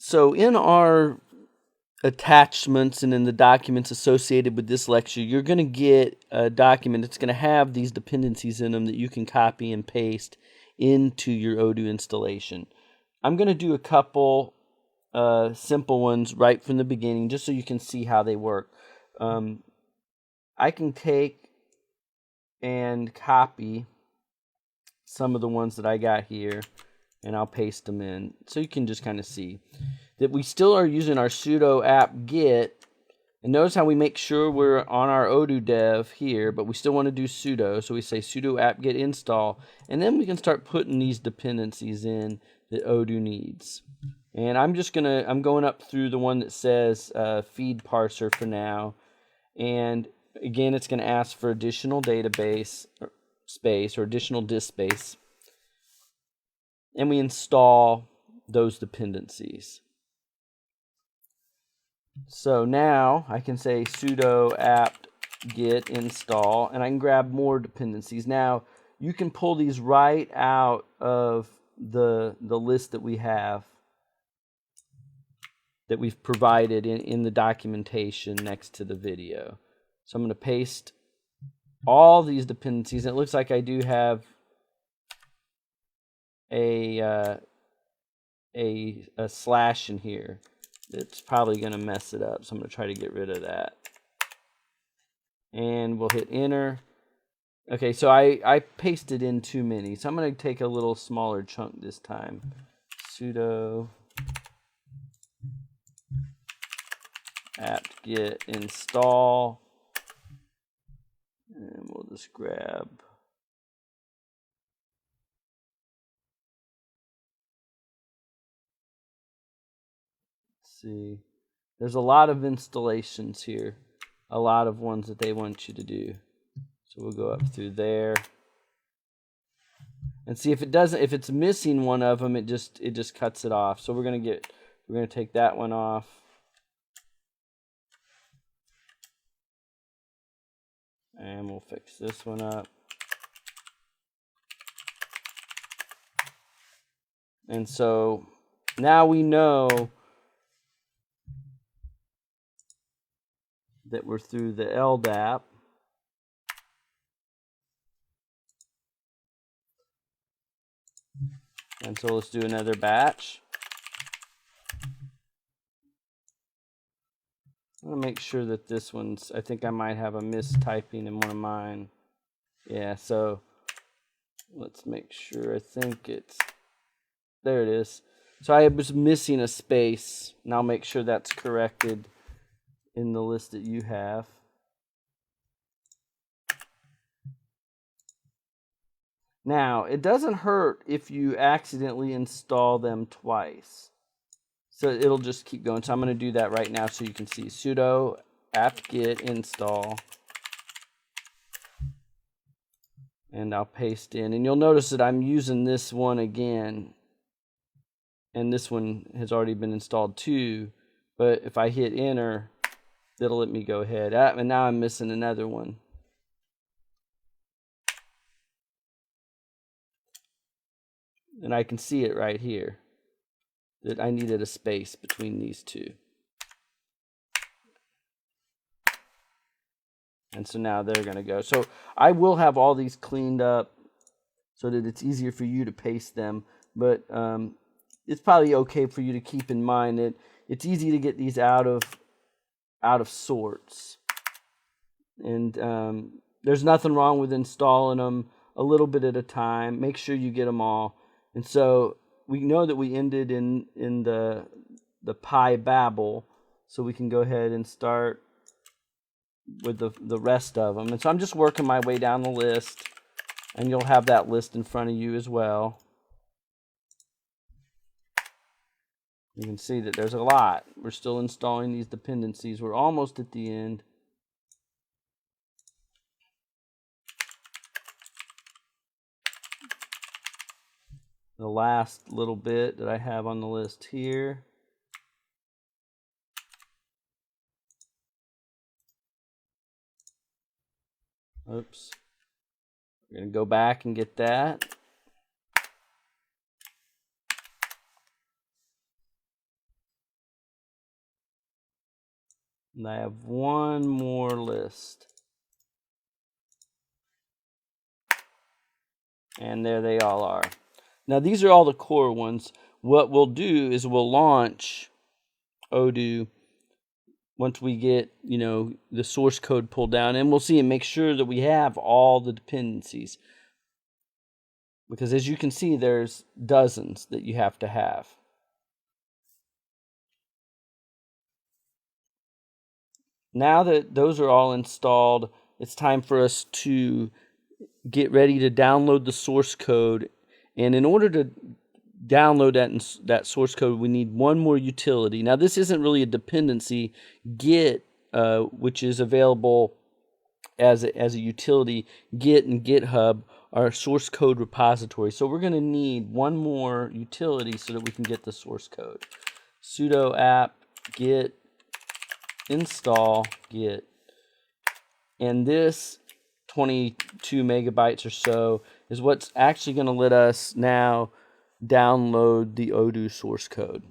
So in our attachments and in the documents associated with this lecture, you're going to get a document that's going to have these dependencies in them that you can copy and paste into your Odoo installation. I'm going to do a couple simple ones right from the beginning just so you can see how they work. I can take and copy some of the ones that I got here, and I'll paste them in so you can just kind of see that we still are using our sudo apt get. And notice how we make sure we're on our Odoo dev here, but we still want to do sudo. So we say sudo apt get install, and then we can start putting these dependencies in that Odoo needs. And I'm going up through the one that says feed parser for now. And again, it's going to ask for additional database space or additional disk space. And we install those dependencies. So now I can say sudo apt get install, and I can grab more dependencies. Now you can pull these right out of the list that we have, that we've provided in the documentation next to the video. So I'm going to paste all these dependencies, and it looks like I do have a slash in here. It's probably going to mess it up, so I'm going to try to get rid of that. And we'll hit enter. Okay, so I pasted in too many, so I'm going to take a little smaller chunk this time. Sudo apt get install, and we'll just grab see. There's a lot of installations here, a lot of ones that they want you to do. So we'll go up through there and see if it's missing one of them, it just cuts it off. So we're gonna take that one off. And we'll fix this one up. And so now we know that we're through the LDAP. And so let's do another batch. I want to make sure that this one's, I think I might have a mistyping in one of mine. Yeah, so let's make sure. I think it's, there it is. So I was missing a space, and I'll make sure that's corrected in the list that you have. Now, it doesn't hurt if you accidentally install them twice. So it'll just keep going. So I'm going to do that right now so you can see. Sudo apt get install. And I'll paste in. And you'll notice that I'm using this one again. And this one has already been installed too. But if I hit enter, it'll let me go ahead. And now I'm missing another one. And I can see it right here, that I needed a space between these two. And so now they're going to go. So I will have all these cleaned up so that it's easier for you to paste them. But it's probably okay for you to keep in mind that it's easy to get these out of sorts. And there's nothing wrong with installing them a little bit at a time. Make sure you get them all. And so we know that we ended in the Pi Babel, so we can go ahead and start with the rest of them. And so I'm just working my way down the list, and you'll have that list in front of you as well. You can see that there's a lot. We're still installing these dependencies. We're almost at the end. The last little bit that I have on the list here. Oops. We're going to go back and get that. And I have one more list. And there they all are. Now these are all the core ones. What we'll do is we'll launch Odoo once we get, the source code pulled down, and we'll see and make sure that we have all the dependencies. Because as you can see, there's dozens that you have to have. Now that those are all installed, it's time for us to get ready to download the source code. And in order to download that source code, we need one more utility. Now, this isn't really a dependency. Git, which is available as a utility, Git and GitHub are source code repositories. So we're going to need one more utility so that we can get the source code. Sudo apt get install git. And this 22 megabytes or so is what's actually going to let us now download the Odoo source code.